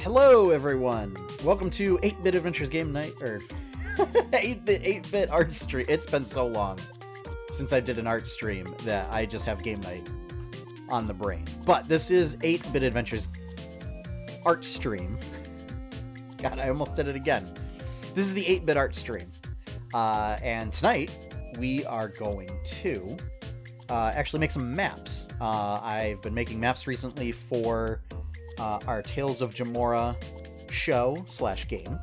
Hello, everyone. Welcome to 8-Bit Adventures Game Night, or 8-Bit Art Stream. It's been so long since I did an art stream that I just have Game Night on the brain. But this is 8-Bit Adventures Art Stream. God, I almost did it again. This is the 8-Bit Art Stream. And tonight, we are going to actually make some maps. I've been making maps recently for our Tales of Jemmora show / game.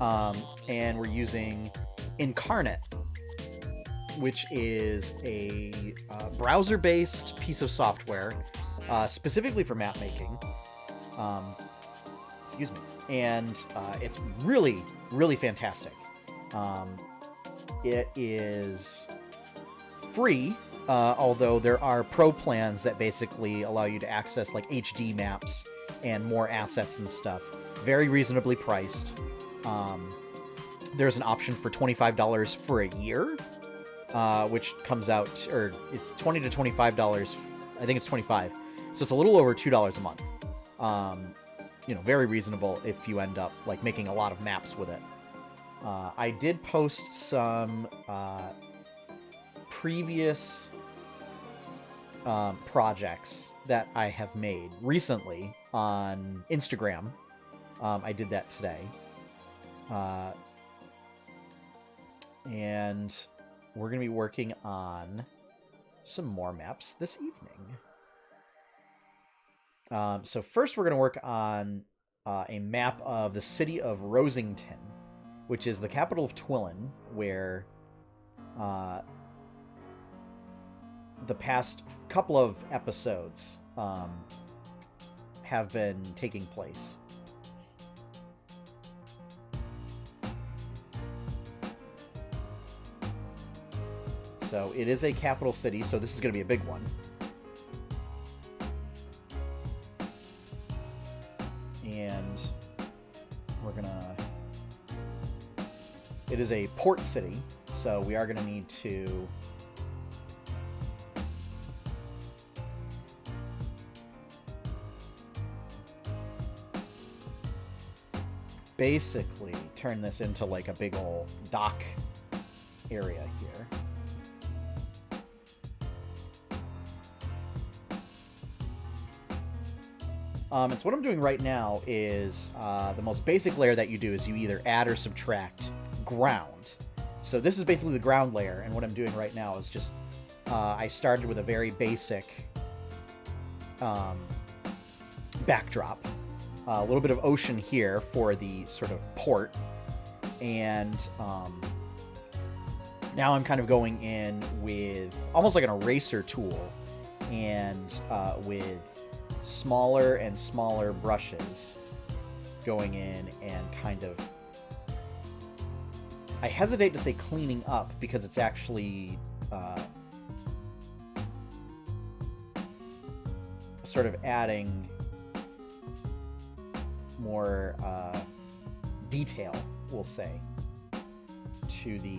And we're using Inkarnate, which is a browser-based piece of software specifically for map making. Excuse me. And it's really, really fantastic. It is free, although there are pro plans that basically allow you to access like HD maps and more assets and stuff. Very reasonably priced. There's an option for $25 for a year, which comes out, or it's $20 to $25. I think it's $25. So it's a little over $2 a month. You know, very reasonable if you end up like making a lot of maps with it. I did post some previous projects that I have made recently on Instagram. I did that today. And we're going to be working on some more maps this evening. So first we're going to work on a map of the city of Rosington, which is the capital of Twillin, where the past couple of episodes have been taking place. So it is a capital city, so this is going to be a big one. And we're going to... It is a port city, so we are going to need to... basically turn this into like a big old dock area here. And so what I'm doing right now is the most basic layer that you do is you either add or subtract ground. So this is basically the ground layer, and what I'm doing right now is just I started with a very basic backdrop. A little bit of ocean here for the sort of port, and now I'm kind of going in with almost like an eraser tool, and with smaller and smaller brushes going in and kind of, I hesitate to say cleaning up because it's actually sort of adding more detail, we'll say, to the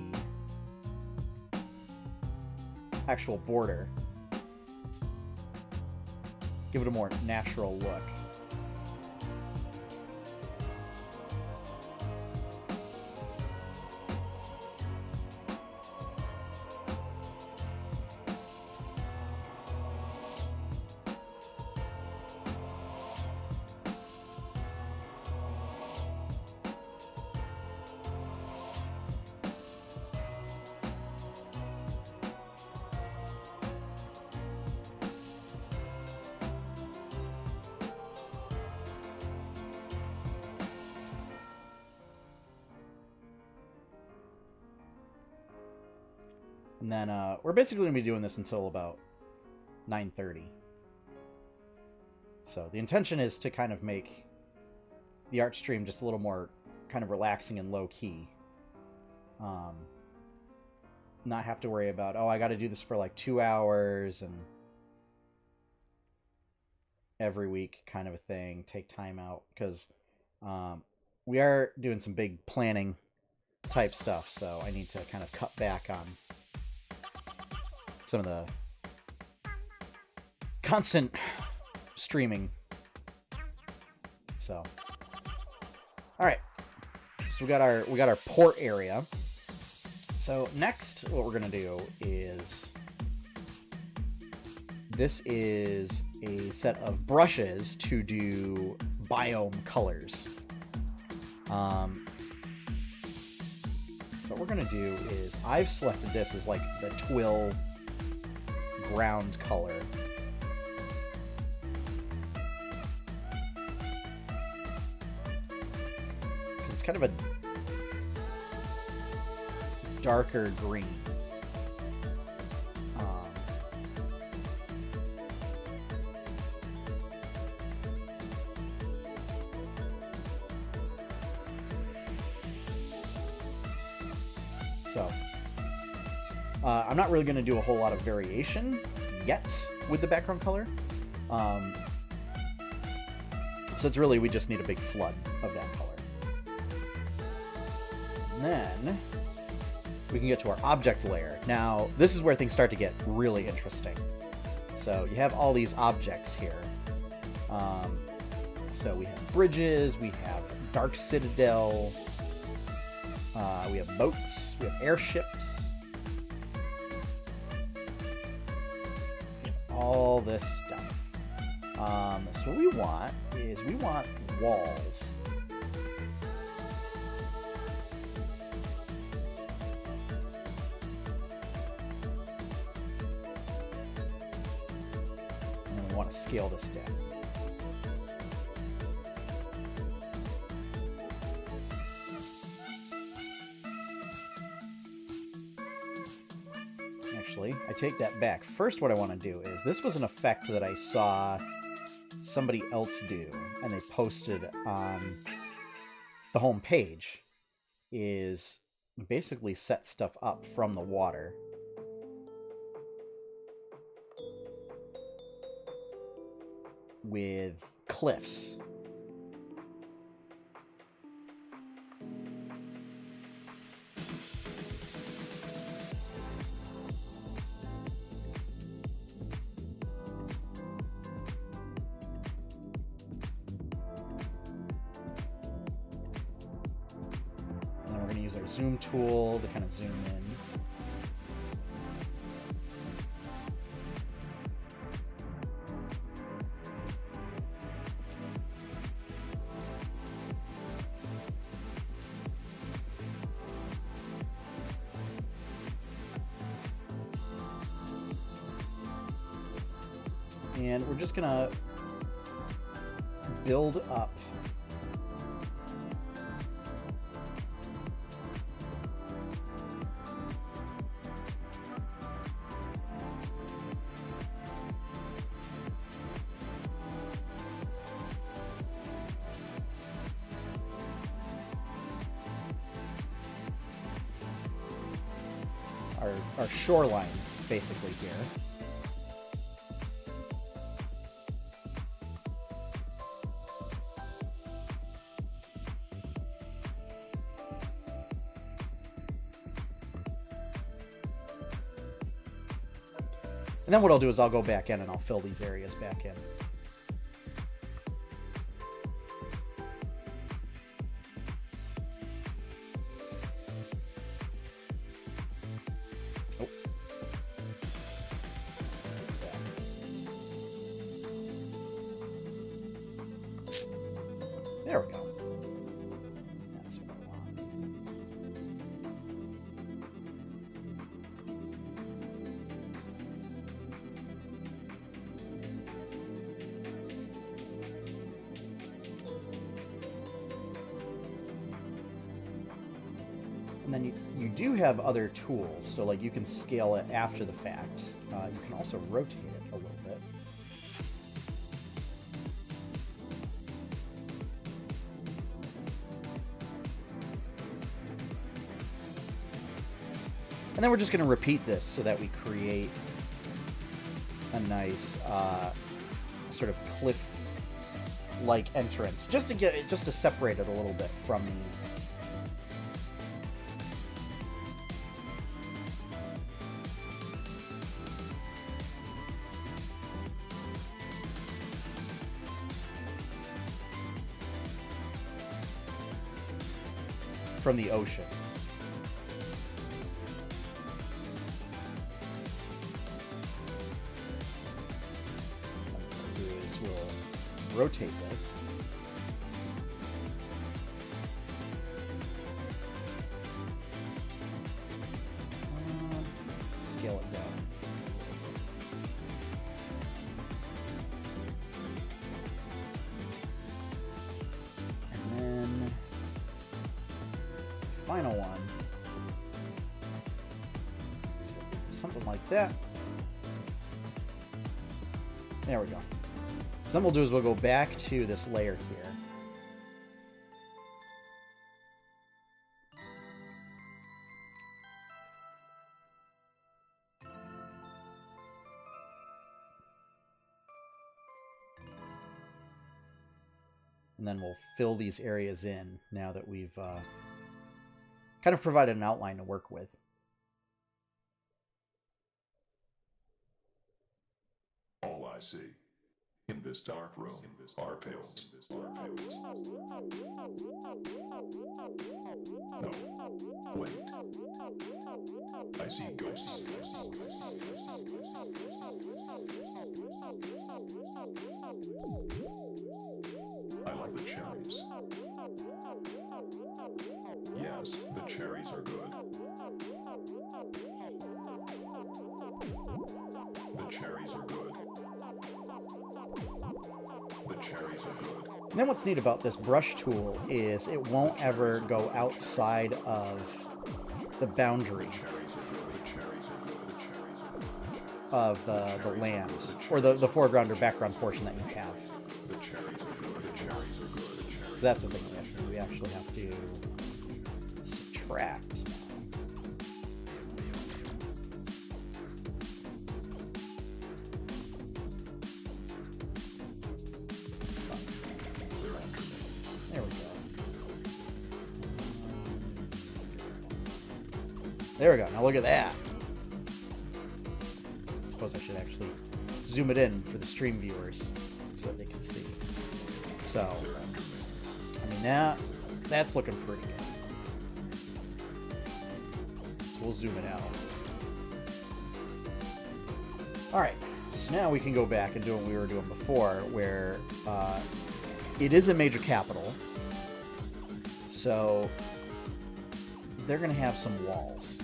actual border. Give it a more natural look. And then we're basically going to be doing this until about 9:30. So the intention is to kind of make the art stream just a little more kind of relaxing and low-key. Not have to worry about, oh, I got to do this for like 2 hours and every week kind of a thing. Take time out, because we are doing some big planning type stuff, so I need to kind of cut back on some of the constant streaming. So All right. So we got our port area. So next, what we're gonna do is this is a set of brushes to do biome colors. So what we're gonna do is I've selected this as like the twill ground color. It's kind of a darker green. So, I'm not really going to do a whole lot of variation yet with the background color. So it's really, we just need a big flood of that color. And then we can get to our object layer. Now, this is where things start to get really interesting. So you have all these objects here. So we have bridges, we have Dark Citadel, we have boats, we have airships. We have all this stuff. So what we want is we want walls. And then we want to scale this down. Actually, I take that back. First, what I want to do is, this was an effect that I saw somebody else do, and they posted on the home page, is basically set stuff up from the water. With cliffs. Use our zoom tool to kind of zoom in. And we're just gonna build up our shoreline, basically, here. And then what I'll do is I'll go back in and I'll fill these areas back in. There we go. That's what I want. And then you do have other tools, so like you can scale it after the fact. You can also rotate it a little bit. And then we're just going to repeat this so that we create a nice sort of cliff-like entrance, just to separate it a little bit from the. from the ocean. What we'll do is we'll rotate this. Scale it down. And then final one. So we'll do something like that. There we go. So then we'll do is we'll go back to this layer here. And then we'll fill these areas in now that we've kind of provided an outline to work with. All I see in this dark room are pills. No, wait. I see ghosts. I like the cherries. Yes, the cherries are good. The cherries are good. The cherries are good. And then what's neat about this brush tool is it won't ever go outside of the boundary of the land, or the foreground or background portion that you have. So that's the thing we have to do. We actually have to subtract. There we go. There we go. Now look at that. I suppose I should actually zoom it in for the stream viewers so that they can see. So, I mean, that's looking pretty good. So we'll zoom it out. Alright, so now we can go back and do what we were doing before, where it is a major capital, so they're going to have some walls.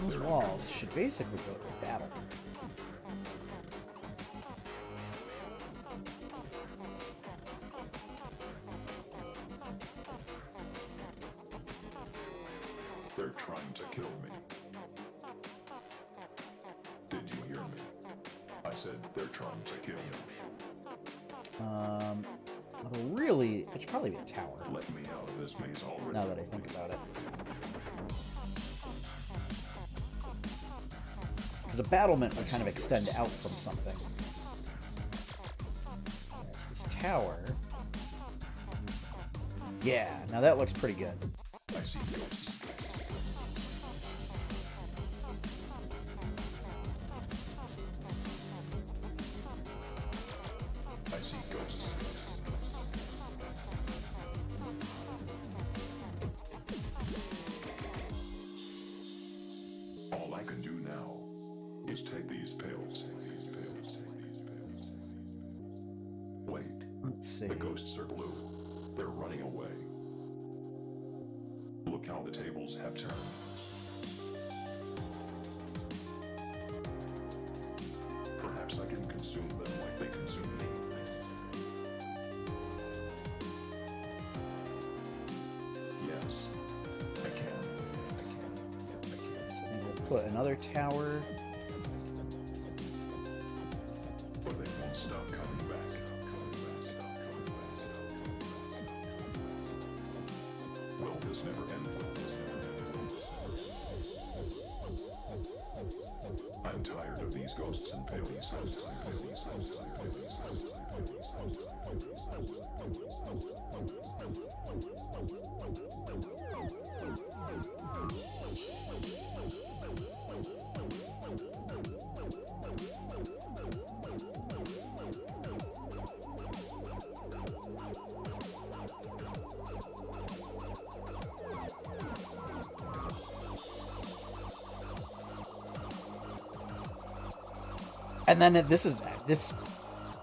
Those walls should basically go to battle. They're trying to kill me. Did you hear me? I said they're trying to kill me. Well, really, it should probably be a tower. Let me out of this maze already. Now that I think about it. Because a battlement would kind of extend out from something. There's this tower. Yeah, now that looks pretty good. I see ghosts. I see ghosts. All I can do now is take these pills. Wait. Let's see. The ghosts are blue. They're running away. Look how the tables have turned. Perhaps I can consume them like they consume me. Yes, I can. So then we'll put another tower. But they won't stop coming back. Will this never end? I'm tired of these ghosts and paleys. And then this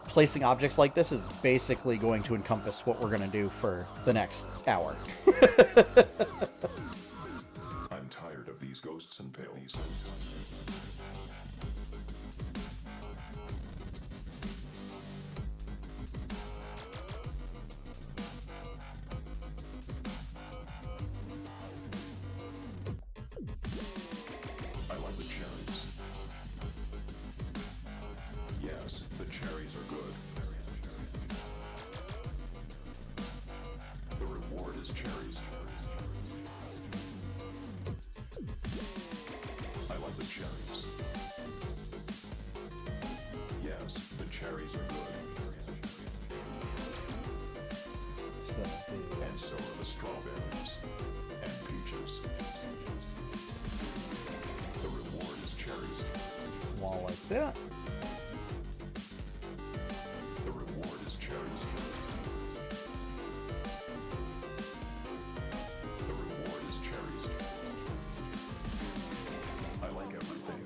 placing objects like this is basically going to encompass what we're going to do for the next hour. I'm tired of these ghosts and pails. I like the cherries. Yes, the cherries are good. The reward is cherries. I like the cherries. Yes, the cherries are good. And so are the strawberries and peaches. The reward is cherries. Wall like that. The reward is cherries. The reward is cherries. I like everything,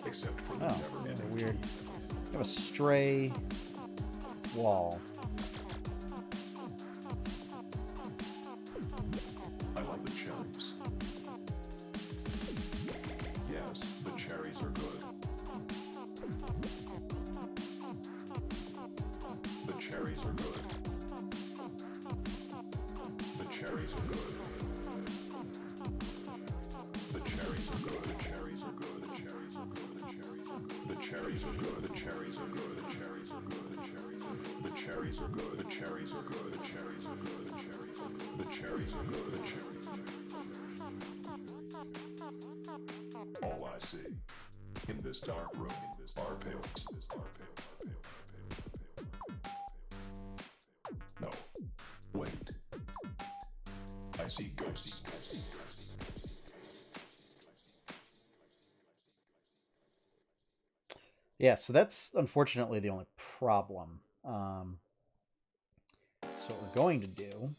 except for the Oh, never-ending weird. tea. We have a stray wall. I like the cherries. Yes, the cherries are good. The cherries are good. The cherries are good. The cherries are good. The cherries are good. The cherries are good. The cherries are good. The cherries are good. The cherries are good. The cherries are good. The cherries are good. The cherries are good. The cherries are good. The cherries are good. The cherries are good. All I see in this dark room are pails. No. Wait. I see ghosts. Yeah, so that's unfortunately the only problem. So what we're going to do, I'm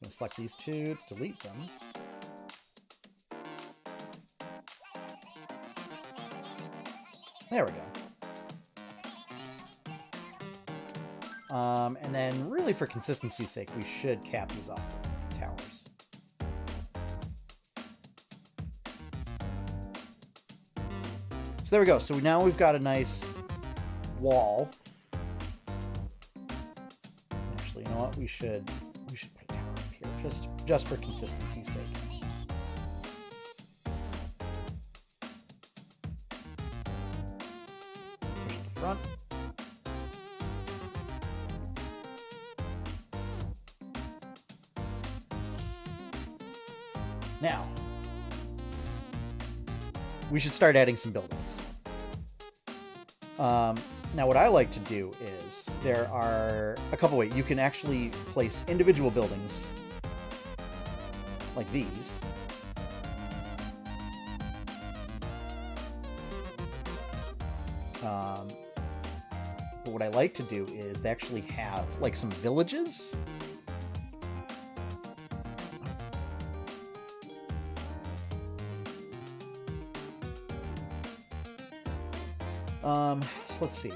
going to select these two, delete them. There we go. And then really for consistency's sake, we should cap these off with towers. So there we go. So now we've got a nice wall. Actually, you know what? We should put a tower up here just for consistency's sake. Push it to front. Now, we should start adding some buildings. Now, what I like to do is there are a couple ways. You can actually place individual buildings like these. But what I like to do is they actually have like some villages. So let's see.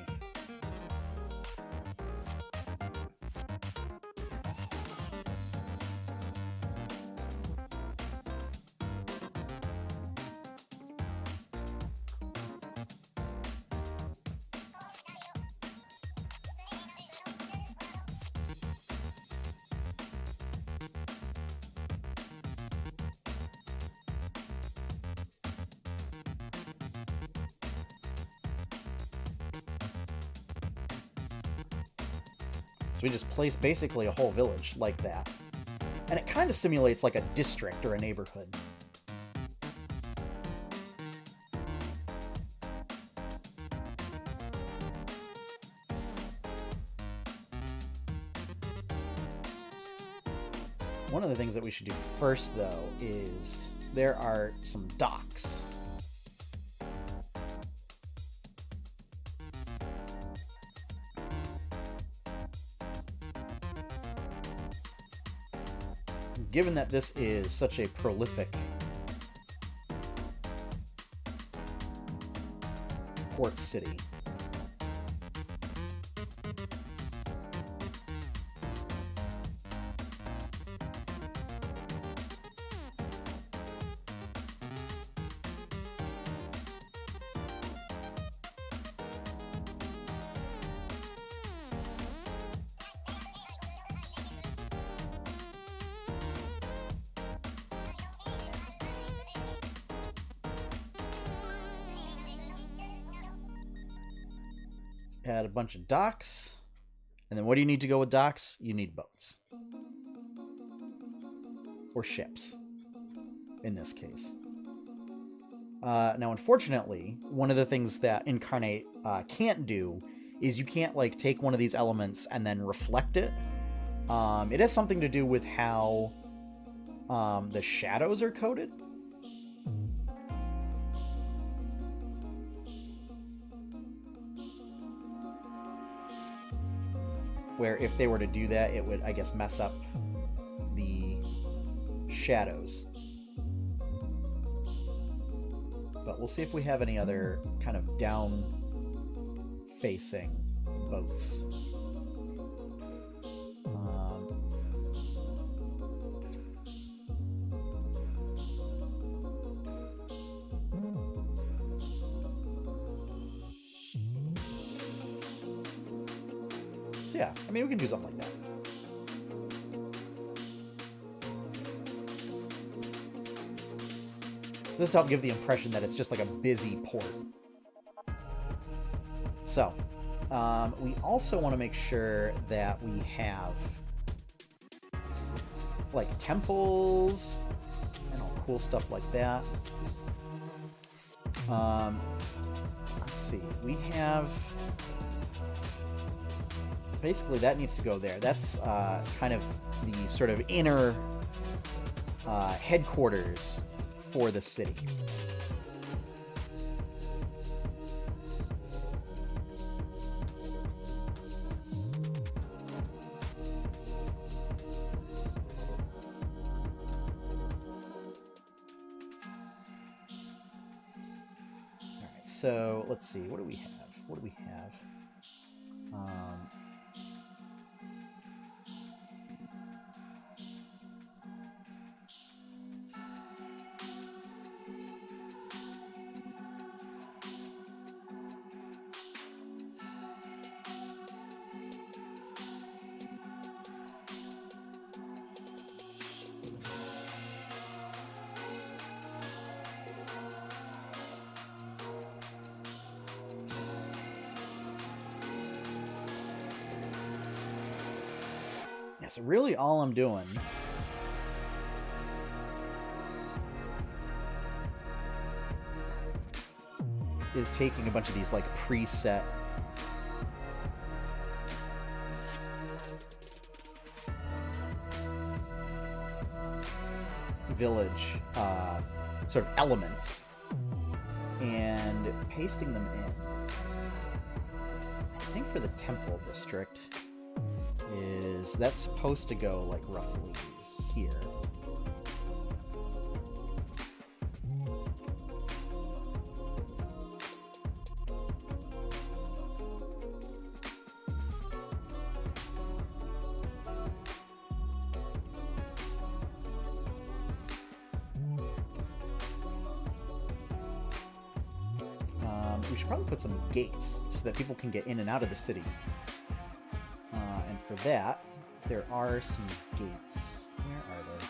So we just place basically a whole village like that. And it kind of simulates like a district or a neighborhood. One of the things that we should do first, though, is there are some docks. Given that this is such a prolific port city. Add a bunch of docks. And then what do you need to go with docks? You need boats. Or ships, in this case. Now, unfortunately, one of the things that Inkarnate can't do is you can't, like, take one of these elements and then reflect it. It has something to do with how the shadows are coded. Where if they were to do that, it would, I guess, mess up the shadows. But we'll see if we have any other kind of down-facing boats. So yeah, I mean, we can do something like that. This is to help give the impression that it's just like a busy port. So, we also want to make sure that we have like temples and all cool stuff like that. Let's see, we have... Basically, that needs to go there. That's kind of the sort of inner headquarters for the city. All right, so let's see. What do we have? What do we have? So really all I'm doing is taking a bunch of these like preset village sort of elements and pasting them in. I think for the temple district is that's supposed to go like roughly here. We should probably put some gates so that people can get in and out of the city. And for that, there are some gates. Where are they?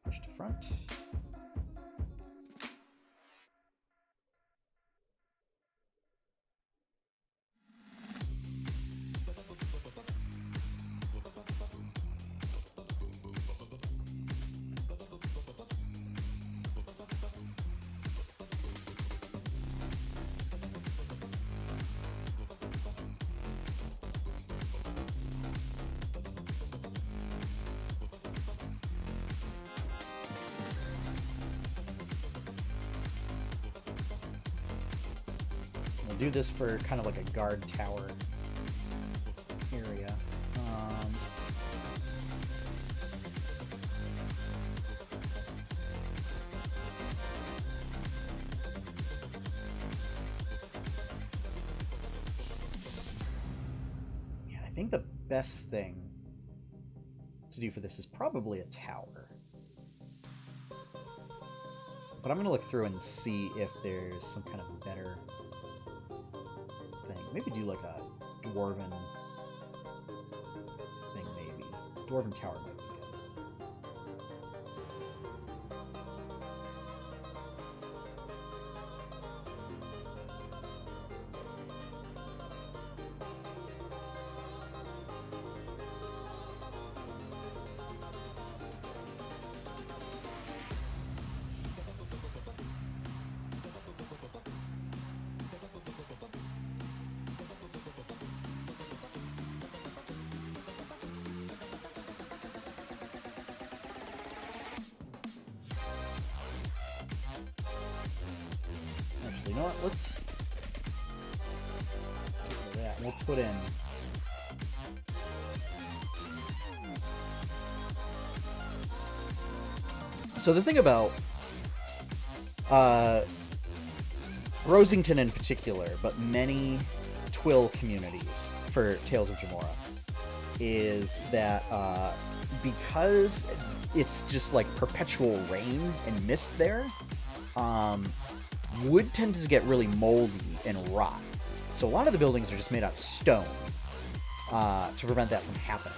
Push to front. I'll do this for kind of like a guard tower area. Yeah, I think the best thing to do for this is probably a tower. But I'm going to look through and see if there's some kind of better thing. Maybe do like a dwarven thing, maybe. Dwarven tower might be good. You know what? Let's get rid of that. We'll put in so the thing about Rosington in particular, but many Twill communities for Tales of Jemmora, is that because it's just like perpetual rain and mist there, wood tends to get really moldy and rot. So a lot of the buildings are just made out of stone to prevent that from happening.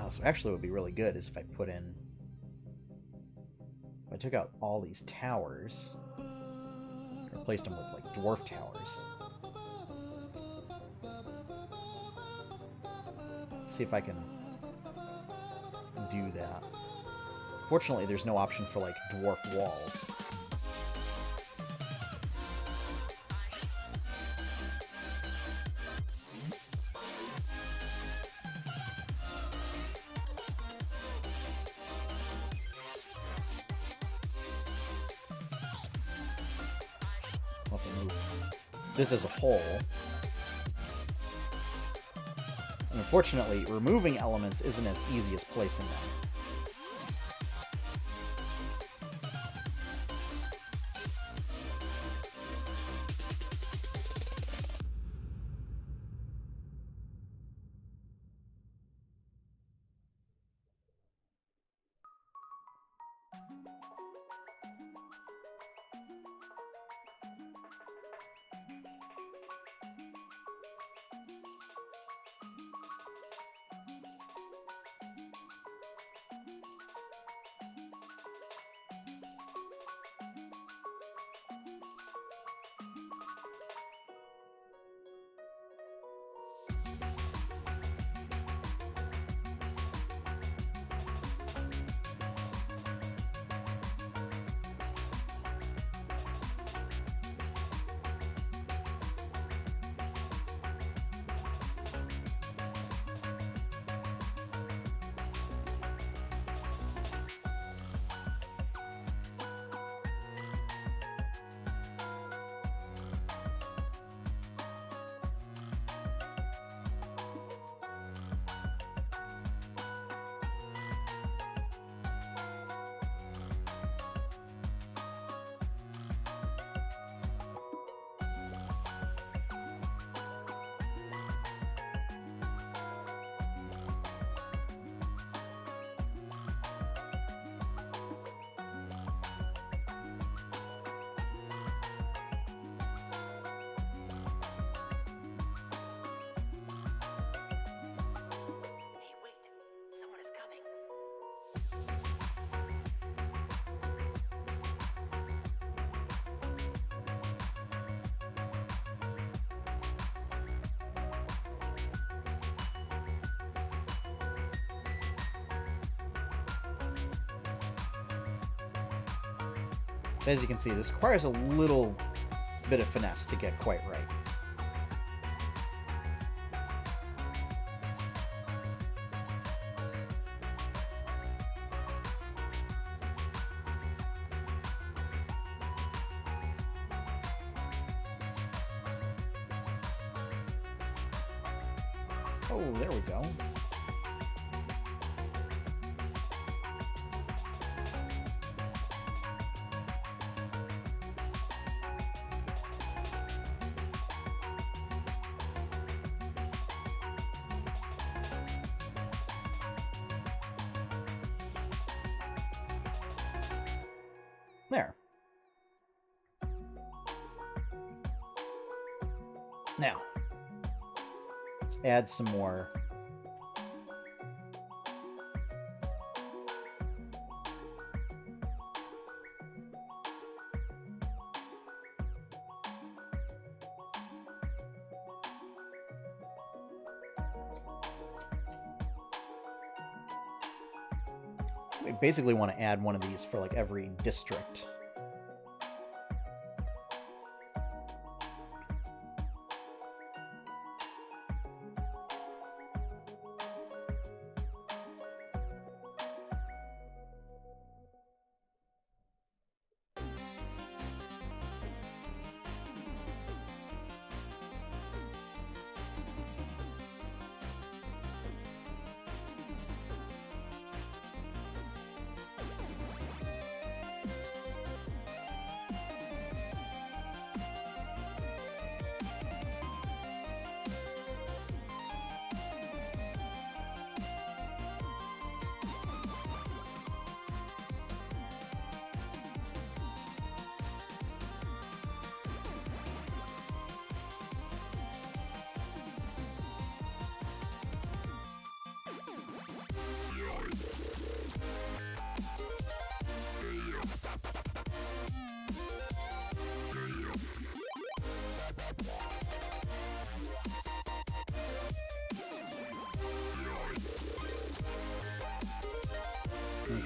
So actually what would be really good is if I put in... If I took out all these towers, replaced them with like dwarf towers. See if I can do that. Fortunately, there's no option for like dwarf walls. I'll have to move this as a whole. And unfortunately, removing elements isn't as easy as placing them. So as you can see, this requires a little bit of finesse to get quite right. Oh, there we go. There. Now, let's add some more. We basically want to add one of these for like every district.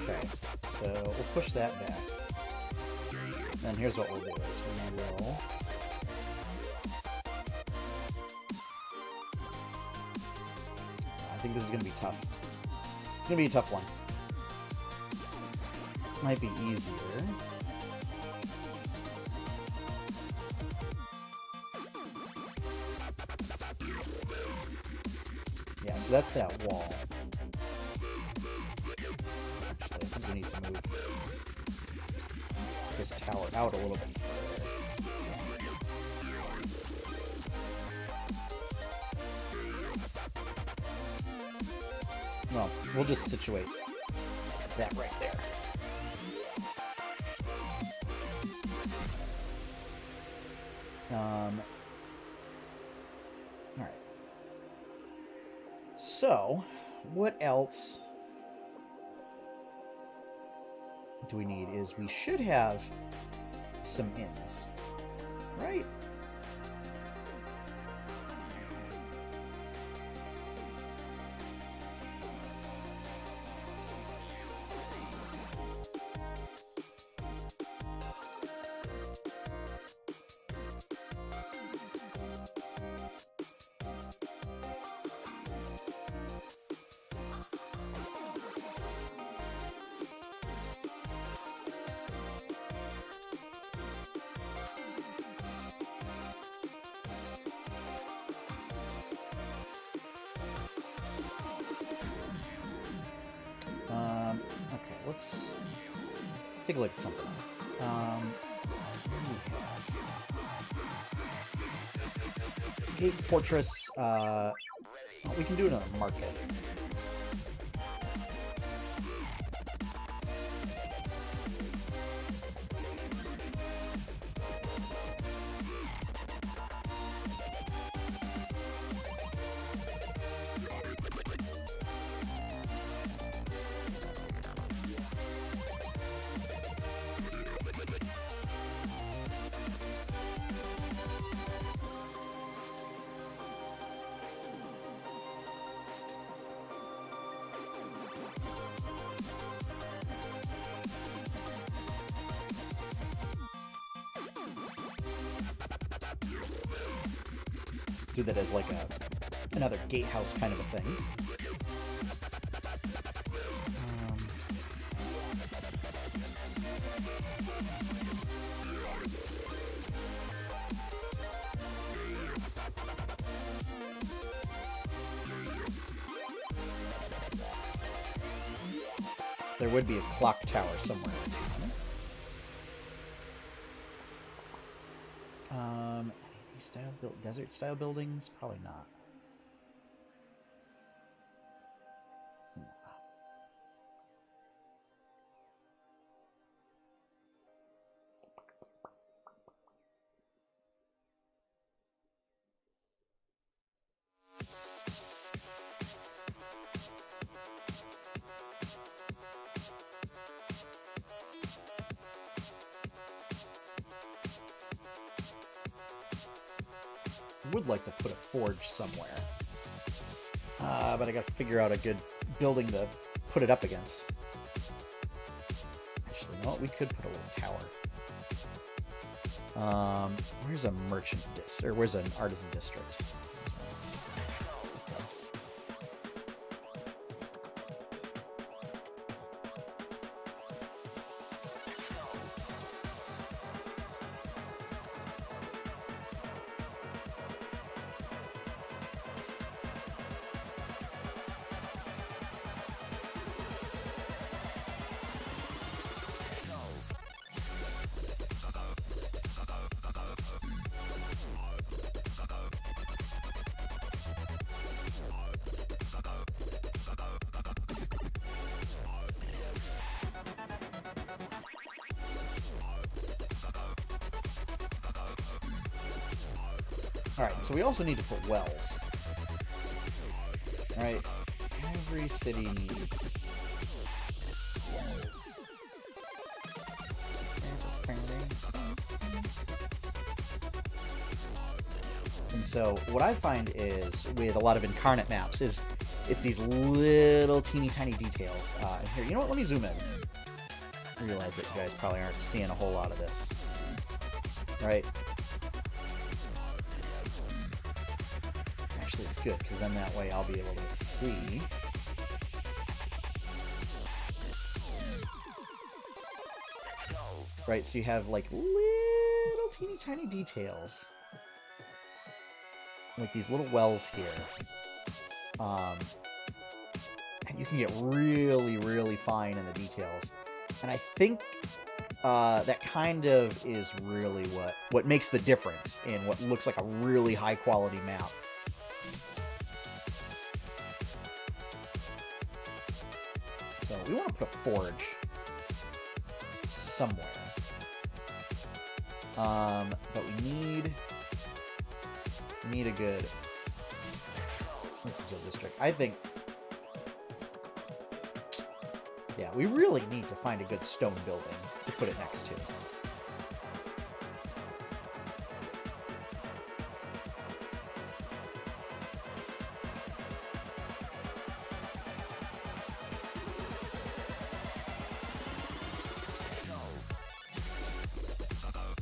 Okay, so we'll push that back. Then here's what we'll do is we will I think this is gonna be tough. It's gonna be a tough one. Might be easier. Yeah, so that's that wall. Actually, I think we need to move this tower out a little bit further. Well, we'll just situate that right there. Alright. So, what else do we need is we should have some inns, right? Okay, let's take a look at something else. Gate Fortress, we can do it on a market. Do that as like another gatehouse kind of a thing. There would be a clock tower somewhere. Desert style buildings? Probably not. Would like to put a forge somewhere, but I gotta figure out a good building to put it up against. Actually, you know what? We could put a little tower. Where's a merchant district, or where's an artisan district? Alright, so we also need to put wells. Alright, every city needs wells. And so what I find is, with a lot of Inkarnate maps, is it's these little teeny tiny details. And here, you know what, let me zoom in. I realize that you guys probably aren't seeing a whole lot of this. Right? Actually, it's good, because then that way I'll be able to see. Right, so you have, like, little teeny tiny details. Like these little wells here. And you can get really, really fine in the details. And I think that kind of is really what makes the difference in what looks like a really high-quality map. So we want to put a forge somewhere. But we need a good district. I think, yeah, we really need to find a good stone building to put it next to.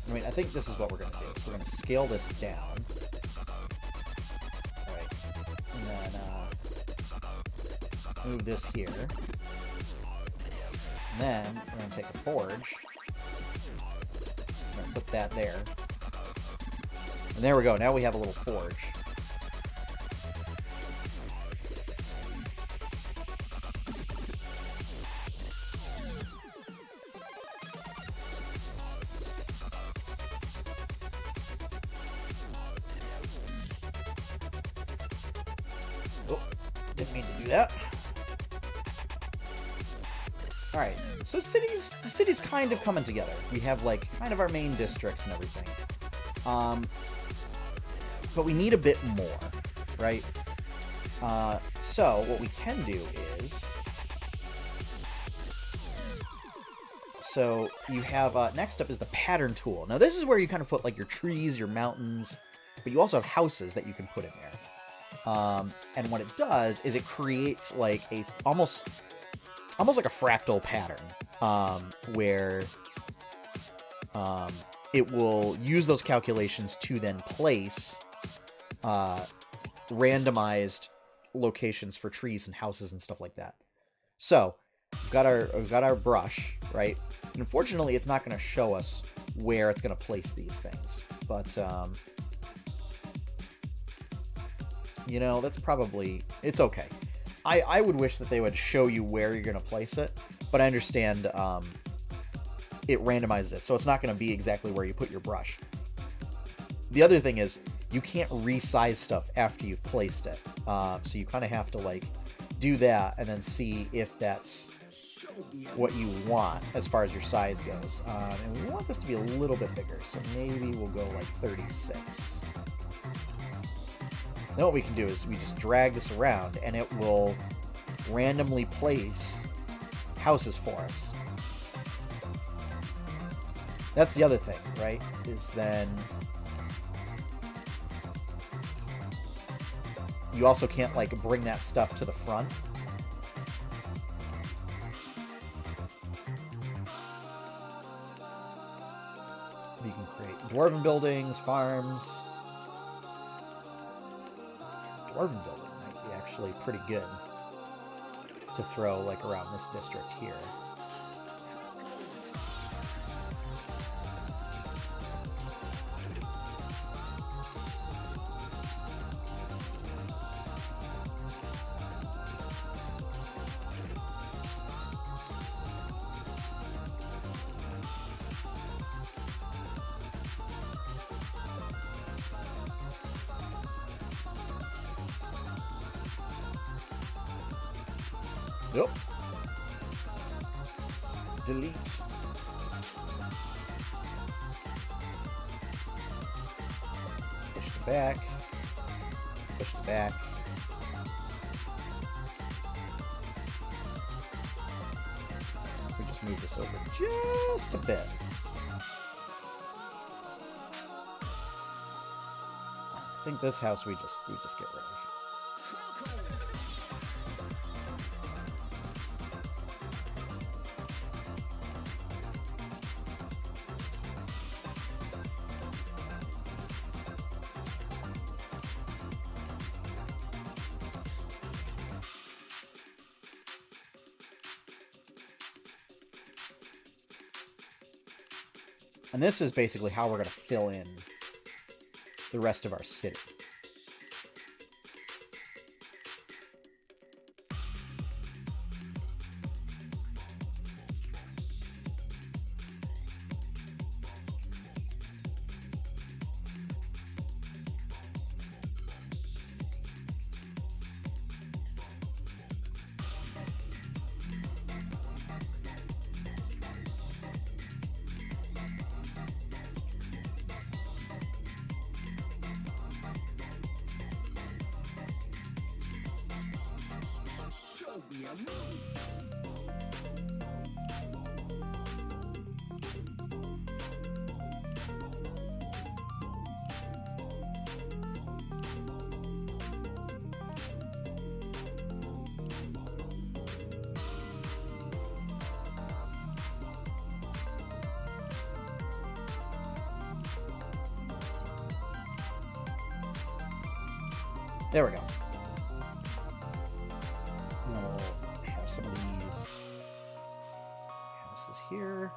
I mean, I think this is what we're going to do. So we're going to scale this down. Alright. And then, move this here. And then, we're going to take a forge. We're going to put that there. And there we go. Now we have a little forge. Oh, didn't mean to do that. Alright, so the city's kind of coming together. We have, like, kind of our main districts and everything. But we need a bit more, right? So, what we can do is... So, you have, next up is the pattern tool. Now, this is where you kind of put, like, your trees, your mountains, but you also have houses that you can put in there. And what it does is it creates, like, a almost like a fractal pattern, where it will use those calculations to then place randomized locations for trees and houses and stuff like that. So we've got our brush, right? And unfortunately, it's not going to show us where it's going to place these things, but you know, that's probably, it's okay. I would wish that they would show you where you're going to place it, but I understand it randomizes it, so it's not going to be exactly where you put your brush. The other thing is you can't resize stuff after you've placed it, so you kind of have to like do that and then see if that's what you want as far as your size goes. And we want this to be a little bit bigger, so maybe we'll go like 36. Then what we can do is we just drag this around and it will randomly place houses for us. That's the other thing, right? Is then you also can't like bring that stuff to the front. You can create dwarven buildings, farms. Dwarven building might be actually pretty good to throw like around this district here. Nope. Delete. Push the back. Push the back. We just move this over just a bit. I think this house we just get rid of. And this is basically how we're going to fill in the rest of our city. There we go. We'll have some of these houses here.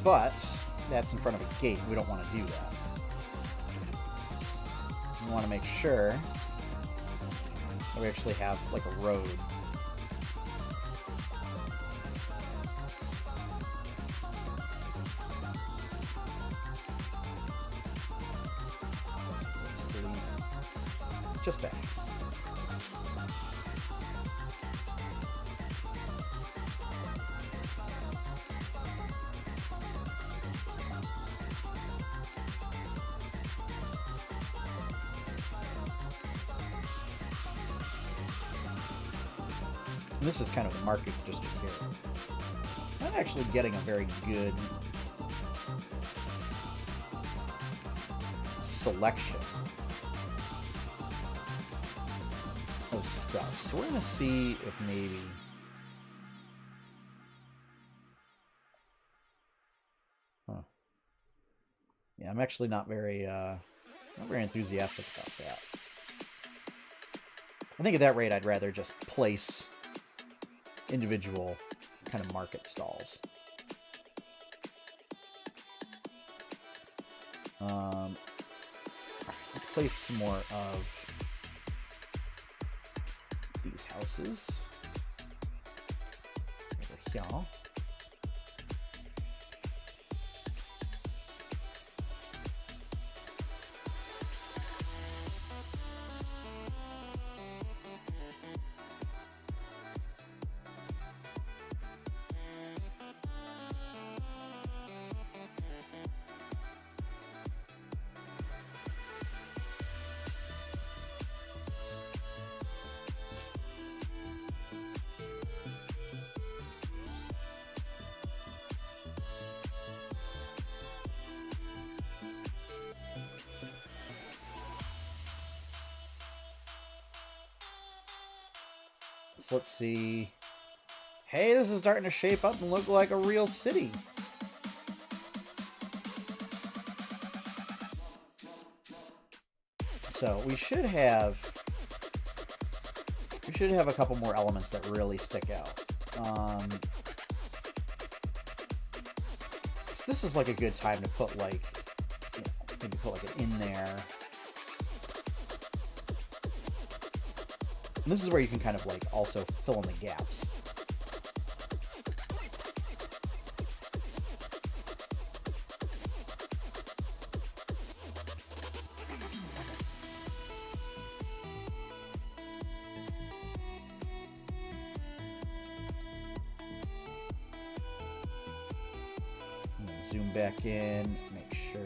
But that's in front of a gate. We don't want to do that. We want to make sure that we actually have like a road. Just that. This is kind of the market district here. I'm actually getting a very good selection of stuff. So we're going to see if maybe Yeah, I'm actually not very enthusiastic about that. I think at that rate, I'd rather just place individual kind of market stalls. Let's place some more of these houses over here. So let's see. Hey, this is starting to shape up and look like a real city. So we should have a couple more elements that really stick out. So this is like a good time to put like, maybe put like an in there. And this is where you can kind of like also fill in the gaps. And then zoom back in, make sure.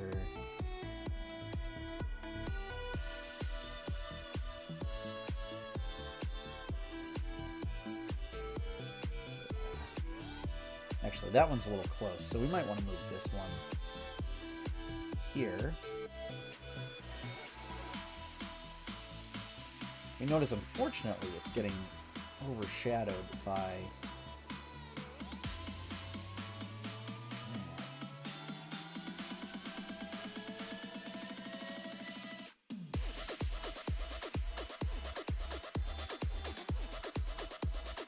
Actually, that one's a little close, so we might want to move this one here. You notice, unfortunately, it's getting overshadowed by...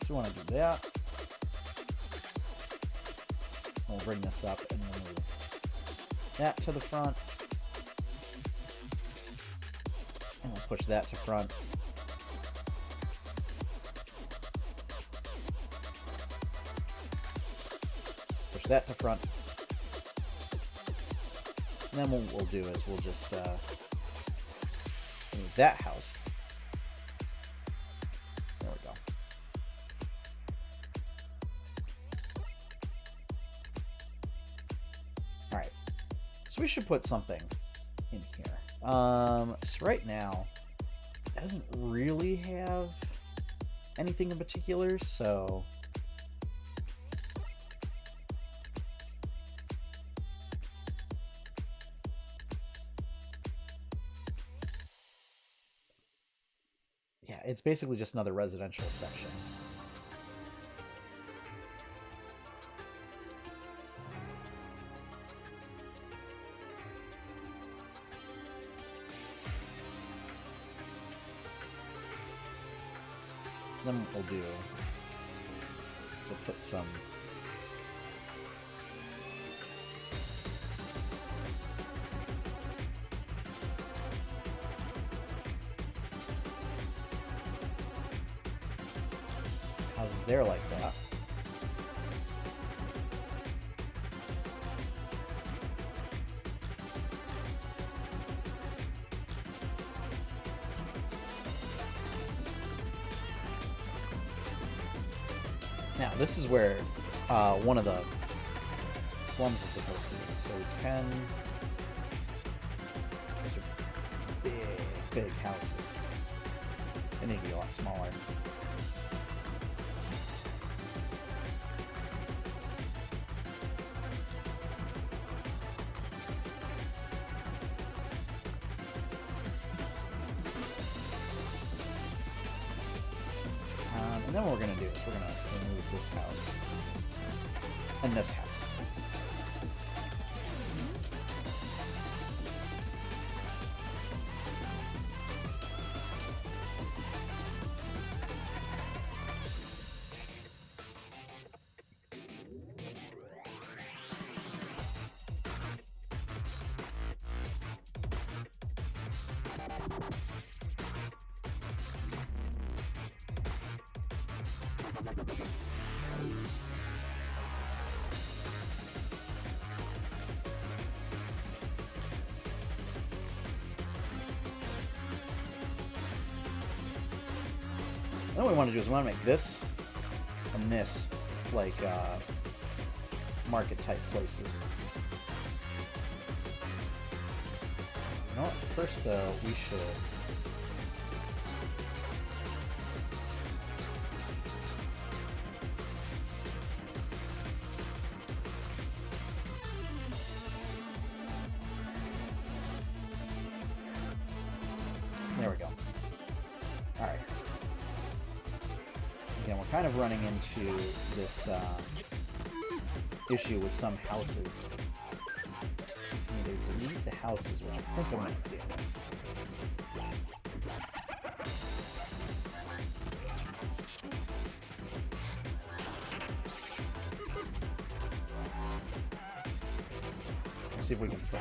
So we want to do that. We'll bring this up and then move that to the front. And we'll push that to front. Push that to front. And then what we'll do is we'll just move that house. There we go. Alright. So we should put something in here. So right now, it doesn't really have anything in particular, so... yeah, it's basically just another residential section. Then what we'll do is we'll put some houses there like that. Now, this is where one of the slums is supposed to be. So we can... those are big, big houses. They need to be a lot smaller. And then what we're going to do is we're going to remove this house and this house. Then what we want to do is we want to make this and this like market type places. You know what? First though, we should. There we go. All right. Again, we're kind of running into this issue with some houses. So we need to delete the houses, which I think I'm going to do. Let's see if we can put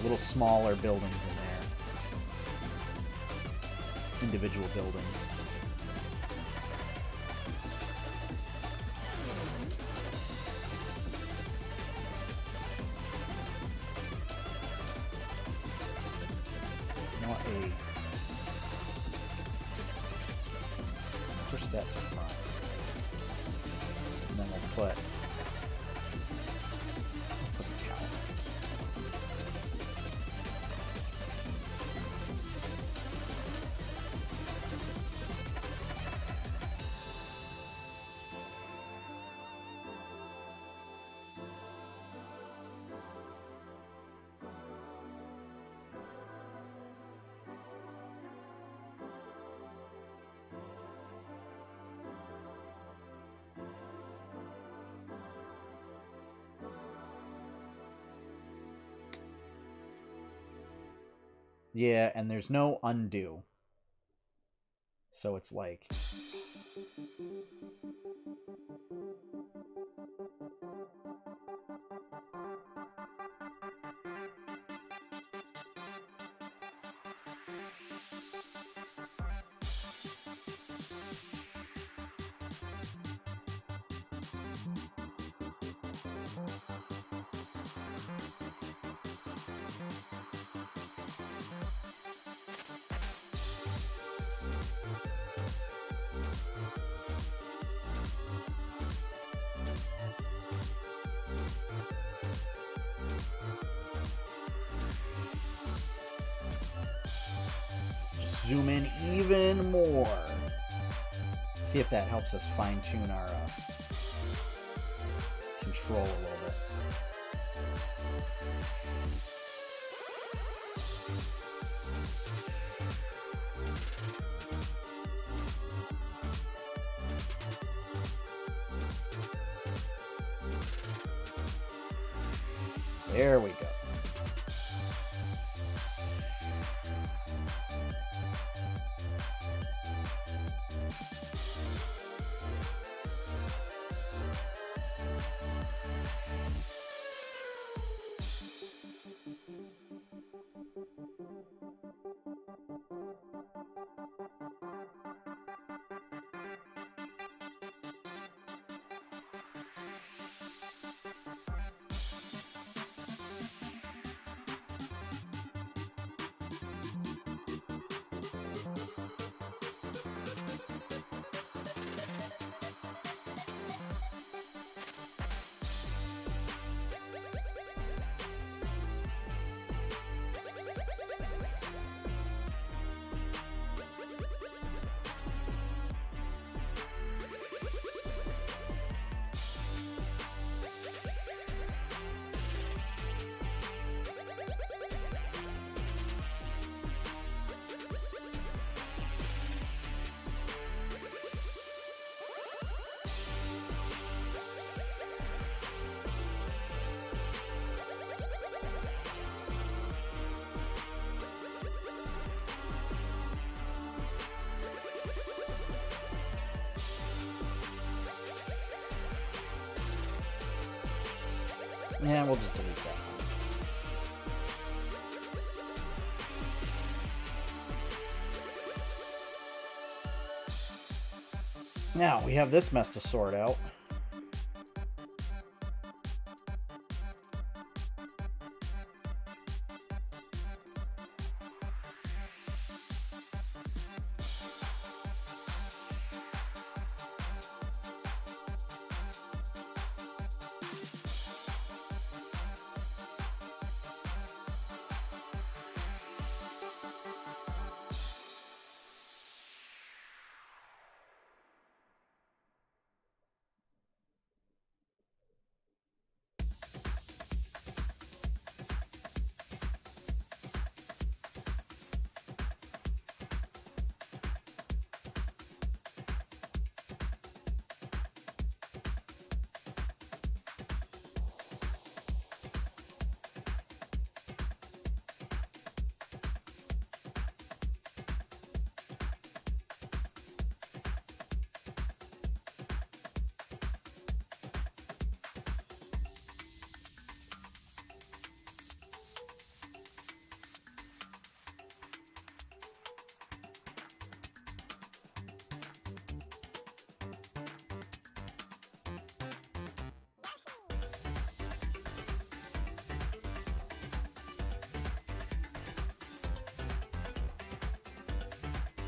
little smaller buildings in there. Individual buildings. Not a push that to front, and then we'll put a tower. Yeah, and there's no undo. So it's like... zoom in even more. See if that helps us fine-tune our control a little bit. There we go. Yeah, we'll just delete that one. Now, we have this mess to sort out.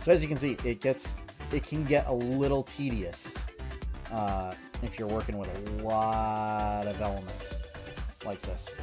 So as you can see, it can get a little tedious if you're working with a lot of elements like this.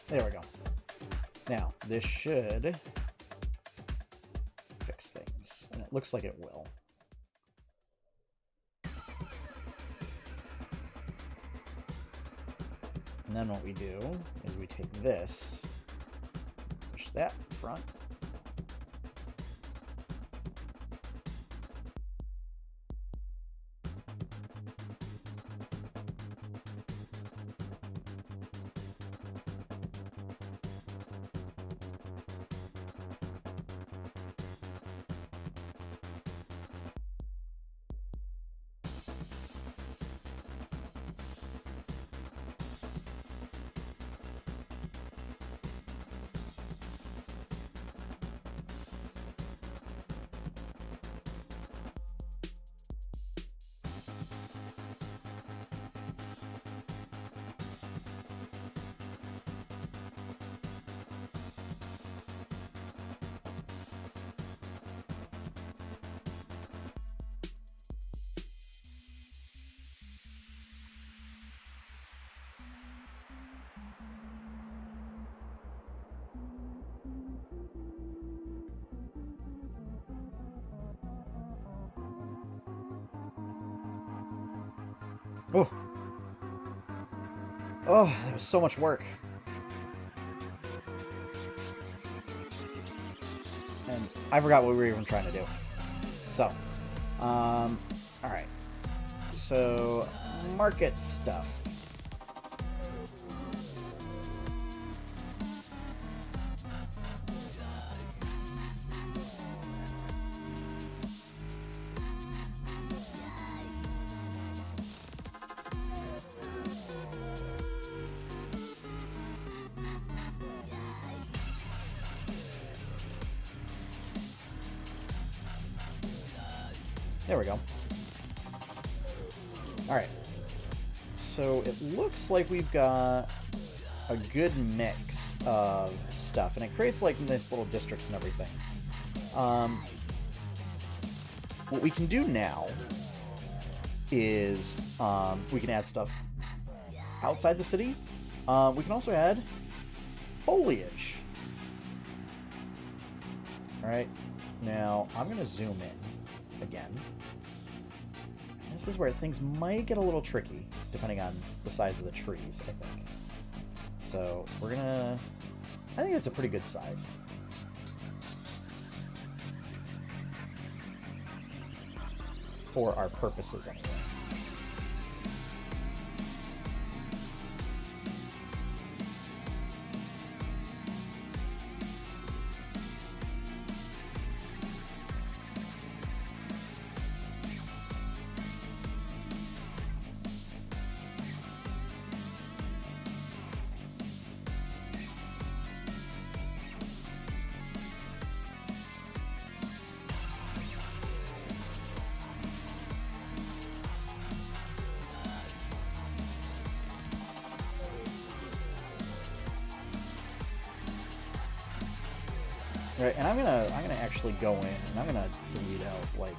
There we go. Now, this should fix things, and it looks like it will. And then what we do is we take this, push that front, oh, oh, that was so much work. And I forgot what we were even trying to do. So, all right. So, market stuff. There we go. Alright. So it looks like we've got a good mix of stuff, and it creates like nice little districts and everything. What we can do now is we can add stuff outside the city. We can also add foliage. Alright, now I'm going to zoom in again. This is where things might get a little tricky, depending on the size of the trees, I think. So we're going to... I think it's a pretty good size. For our purposes, anyway. Right, and I'm gonna actually go in and I'm gonna delete out like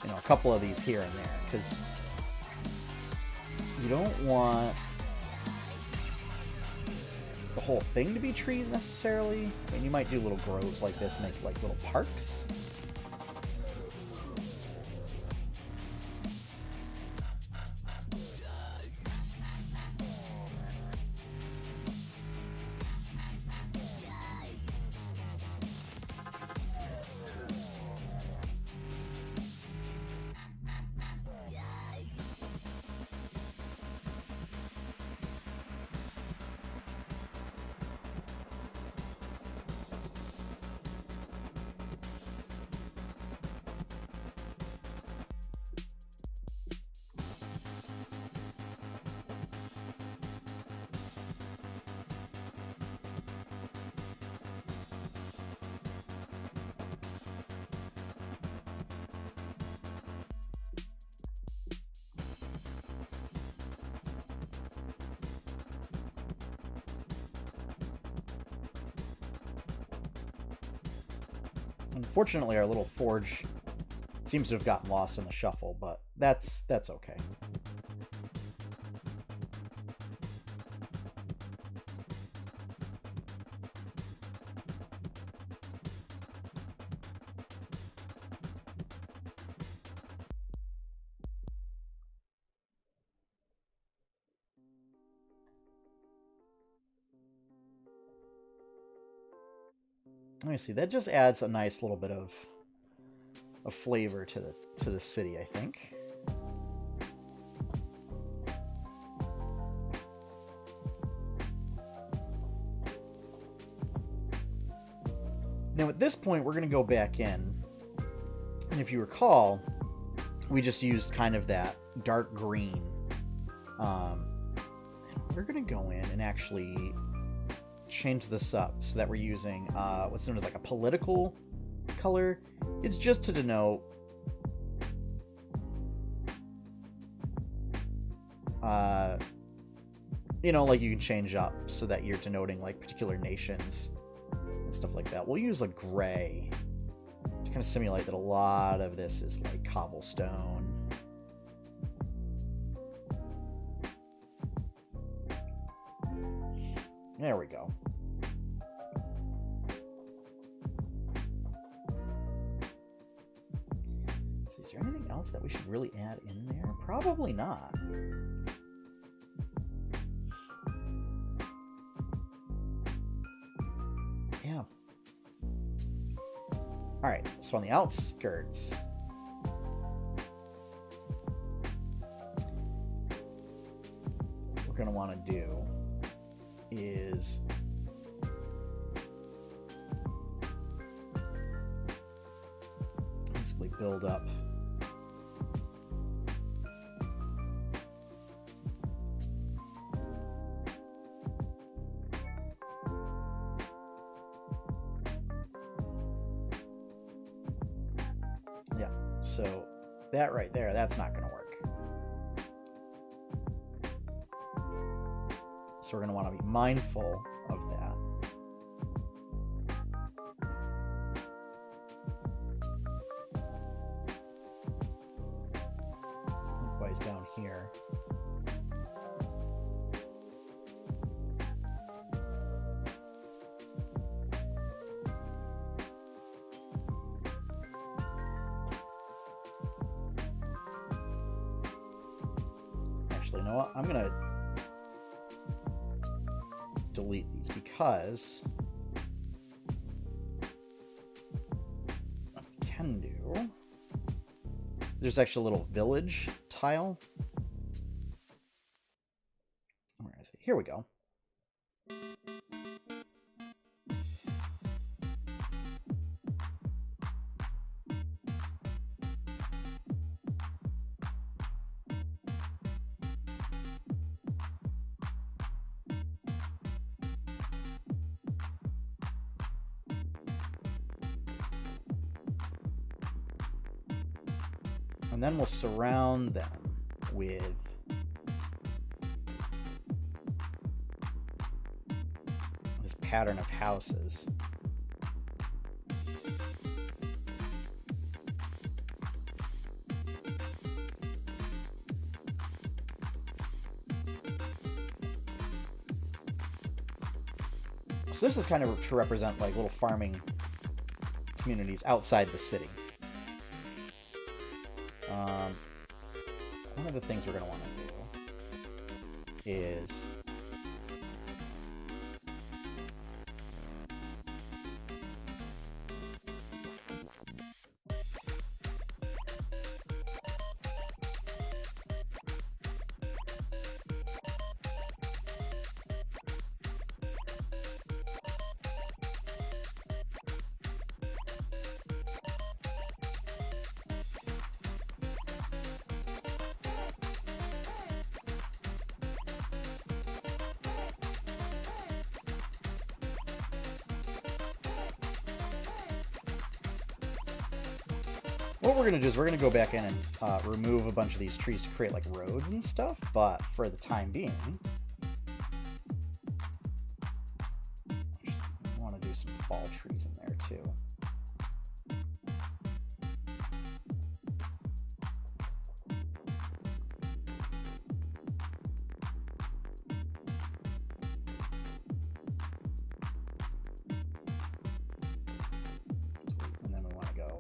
a couple of these here and there, because you don't want the whole thing to be trees necessarily. I mean, you might do little groves like this, make like little parks. Unfortunately, our little forge seems to have gotten lost in the shuffle, but that's okay. Let me see. That just adds a nice little bit of flavor to the city, I think. Now at this point, we're going to go back in, and if you recall, we just used kind of that dark green. We're going to go in and actually change this up so that we're using what's known as like a political color. It's just to denote like you can change up so that you're denoting like particular nations and stuff like that. We'll use a gray to kind of simulate that a lot of this is like cobblestone. There we go. So is there anything else that we should really add in there? Probably not. Yeah. Alright, so on the outskirts, what we're going to want to do is basically build up so that right there, that's not going to work. So we're going to want to be mindful of that. Likewise down here. Actually, you know what? I'm gonna delete these because what I can do. There's actually a little village tile. Where is it? Here we go. And then we'll surround them with this pattern of houses. So this is kind of to represent like little farming communities outside the city. One of the things we're going to want to do is what we're going to do is we're going to go back in and remove a bunch of these trees to create like roads and stuff, but for the time being, I want to do some fall trees in there too. And then we want to go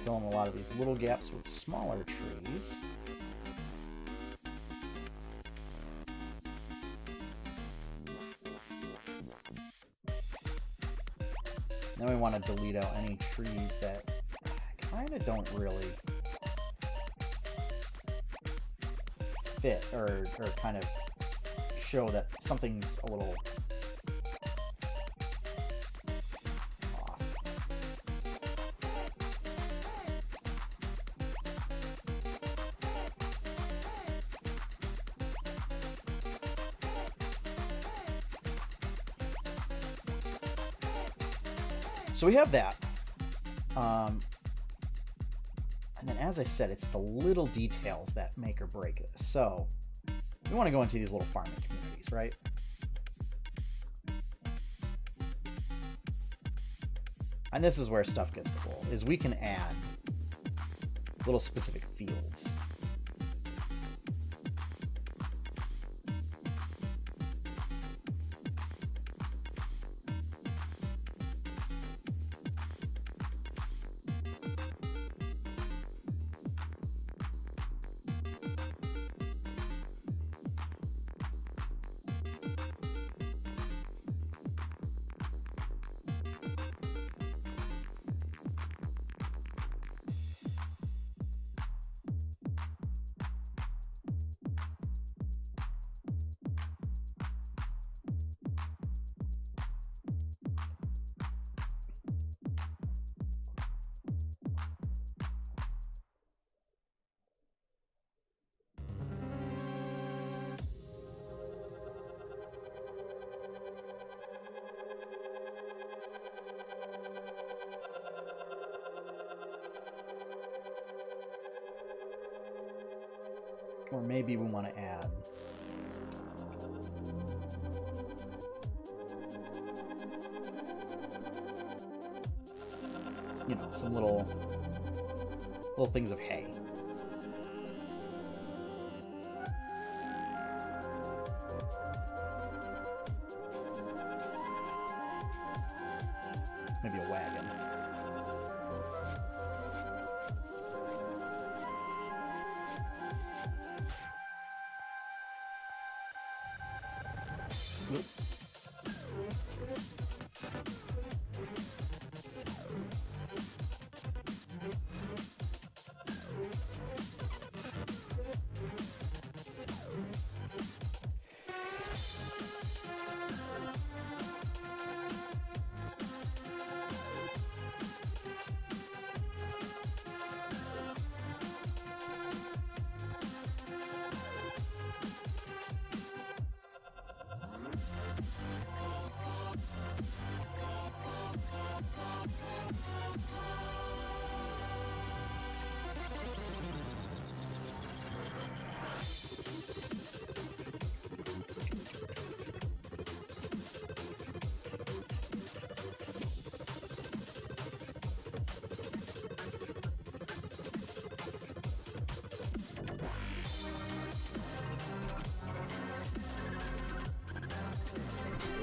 fill in a lot of these little gaps with smaller trees. Then we want to delete out any trees that kind of don't really fit or kind of show that something's a little off. So we have that. And then, as I said, it's the little details that make or break this. So we want to go into these little farming communities, right? And this is where stuff gets cool, is we can add little specific fields. Or maybe we want to add you know, some little things of hay. Maybe a wagon. Oops.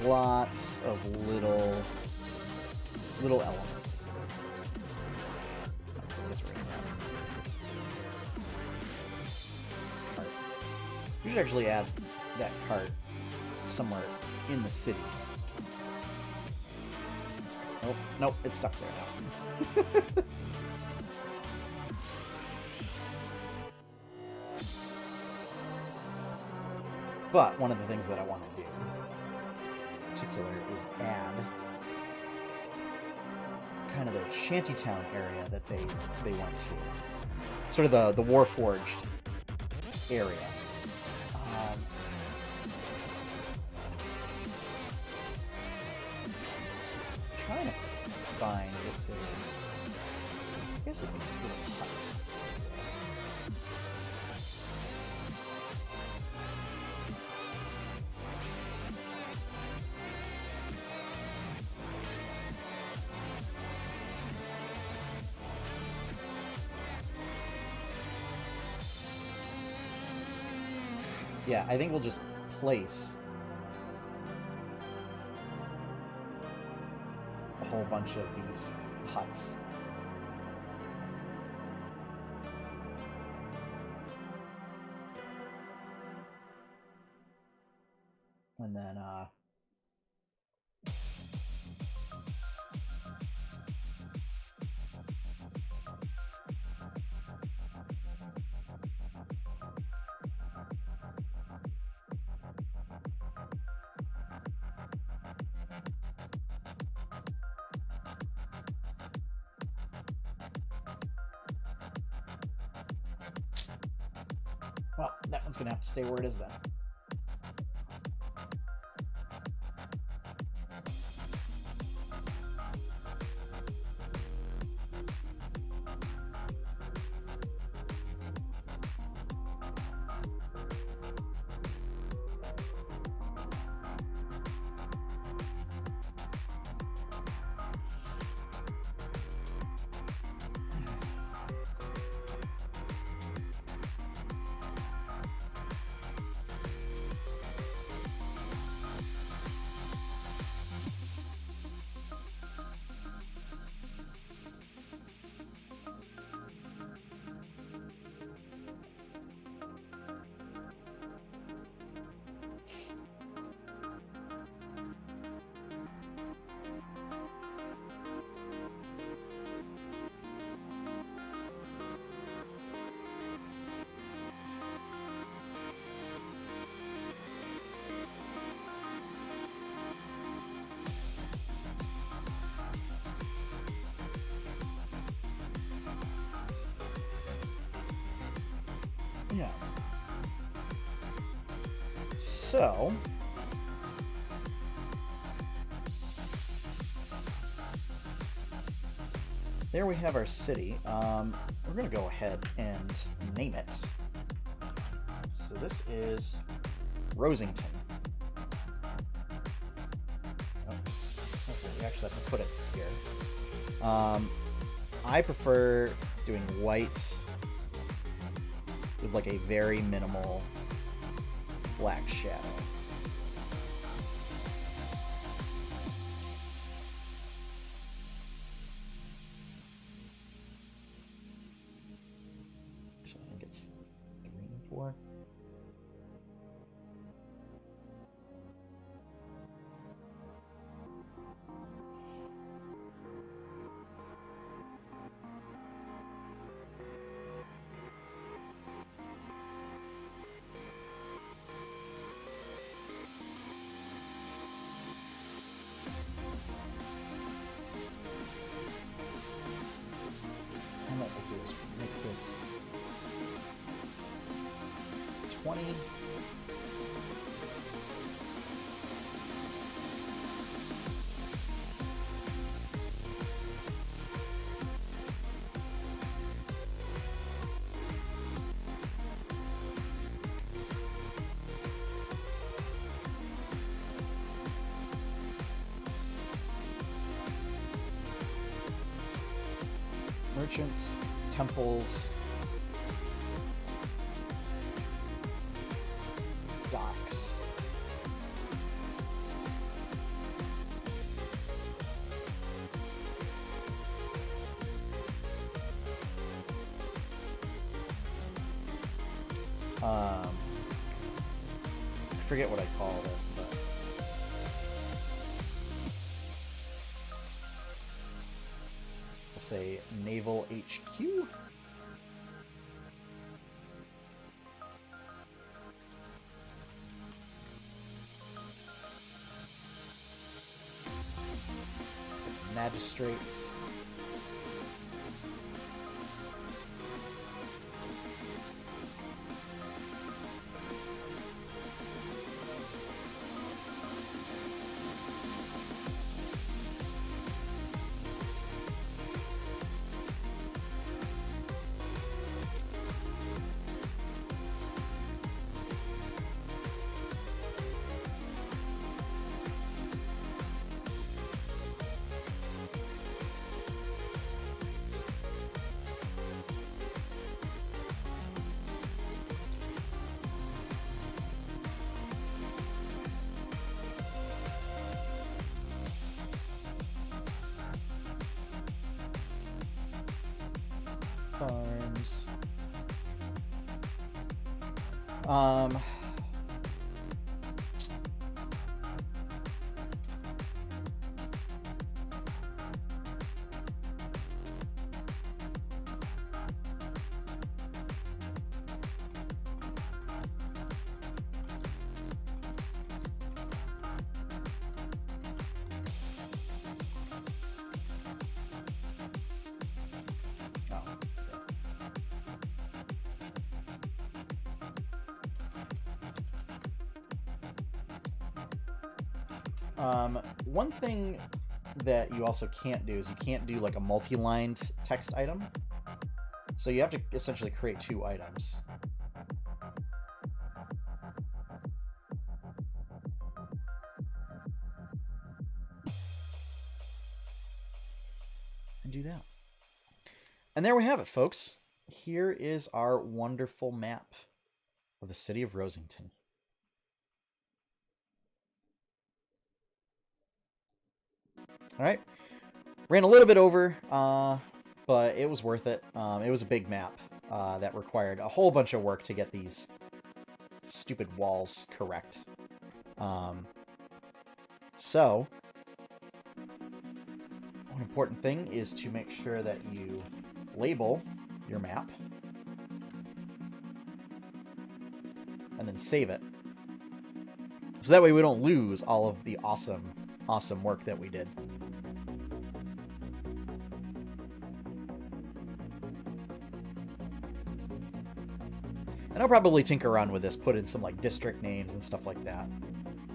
Lots of little elements. This right now. You should actually add that cart somewhere in the city. Oh, nope, it's stuck there now. But one of the things that I want to do is add kind of the shantytown area that they went to, sort of the Warforged area. Trying to find if there's, I guess it would be just little huts. Yeah, I think we'll just place a whole bunch of these huts. And then, well, that one's gonna have to stay where it is then. Yeah. So, there we have our city. We're going to go ahead and name it. So this is Rosington. Oh, okay, we actually have to put it here. I prefer doing white with like a very minimal black shadow. Actually, I think it's 3 and 4. What we'll do is make this 20. Merchants, temples, docks. I forget what I called it, but I'll say Naval HQ. Magistrates. Farms. One thing that you also can't do is you can't do like a multi-lined text item. So you have to essentially create 2 items. And do that. And there we have it, folks. Here is our wonderful map of the city of Rosington. All right, ran a little bit over, but it was worth it. It was a big map that required a whole bunch of work to get these stupid walls correct. So, one important thing is to make sure that you label your map and then save it. So that way we don't lose all of the awesome work that we did. And I'll probably tinker around with this, put in some like district names and stuff like that,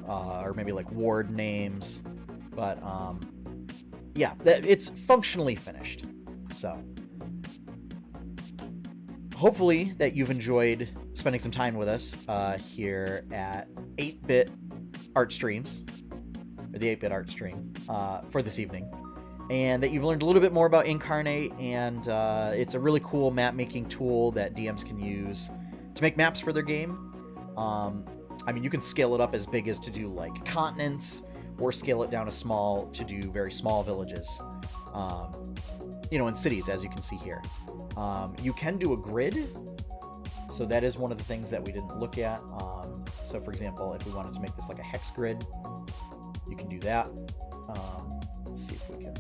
or maybe like ward names. But yeah, it's functionally finished. So hopefully that you've enjoyed spending some time with us here at 8-Bit Art Streams, or the 8-Bit Art Stream for this evening. and that you've learned a little bit more about Inkarnate, and it's a really cool map-making tool that DMs can use to make maps for their game. I mean, you can scale it up as big as to do, like, continents, or scale it down to small to do very small villages, you know, in cities, as you can see here. You can do a grid, so that is one of the things that we didn't look at. So, for example, if we wanted to make this like a hex grid, you can do that. Let's see if we can...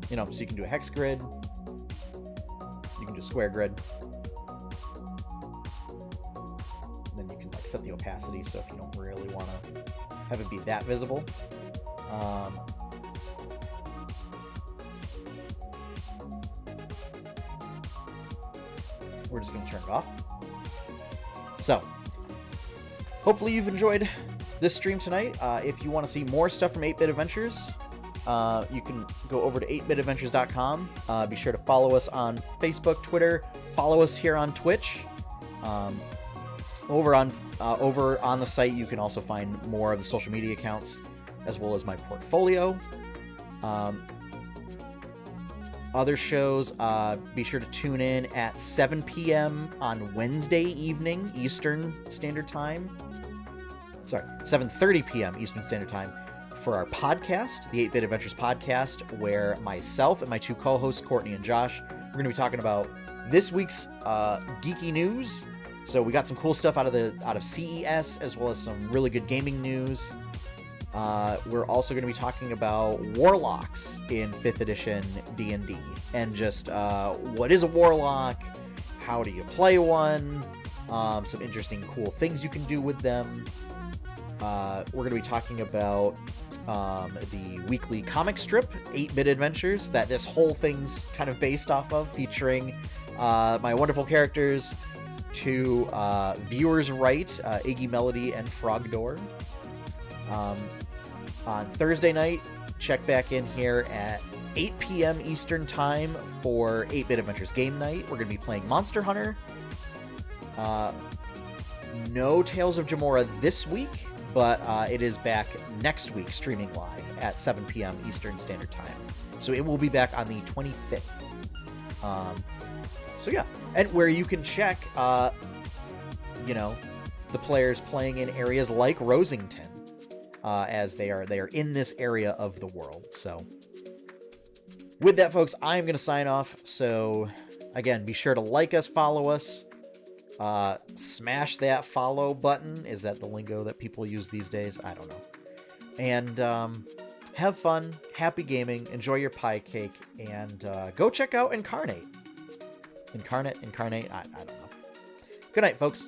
You know, so you can do a hex grid, you can do a square grid, and then you can like set the opacity, so if you don't really want to have it be that visible. We're just going to turn it off. So, hopefully you've enjoyed this stream tonight. If you want to see more stuff from 8-Bit Adventures, you can go over to 8bitadventures.com. Be sure to follow us on Facebook, Twitter. Follow us here on Twitch. Over on the site, you can also find more of the social media accounts, as well as my portfolio. Other shows, be sure to tune in at 7 p.m. on Wednesday evening, Eastern Standard Time. Sorry, 7:30 p.m. Eastern Standard Time for our podcast, the 8-Bit Adventures podcast, where myself and my two co-hosts, Courtney and Josh, we're going to be talking about this week's geeky news. So we got some cool stuff out of CES, as well as some really good gaming news. We're also going to be talking about warlocks in 5th edition D&D, and just what is a warlock, how do you play one, some interesting cool things you can do with them. We're going to be talking about the weekly comic strip, 8-Bit Adventures, that this whole thing's kind of based off of, featuring my wonderful characters to viewers right, Iggy Melody and Frogdoor. On Thursday night, check back in here at 8 p.m. Eastern Time for 8-Bit Adventures Game Night. We're going to be playing Monster Hunter. No Tales of Jemmora this week, but it is back next week, streaming live at 7 p.m. Eastern Standard Time. So it will be back on the 25th. So yeah, and where you can check, you know, the players playing in areas like Rosington, as they are in this area of the world. So with that, folks, I'm going to sign off. So again, be sure to like us, follow us, smash that follow button. Is that the lingo that people use these days? I don't know. And have fun, happy gaming, enjoy your pie cake, and go check out Inkarnate. Inkarnate, I don't know. Good night, folks.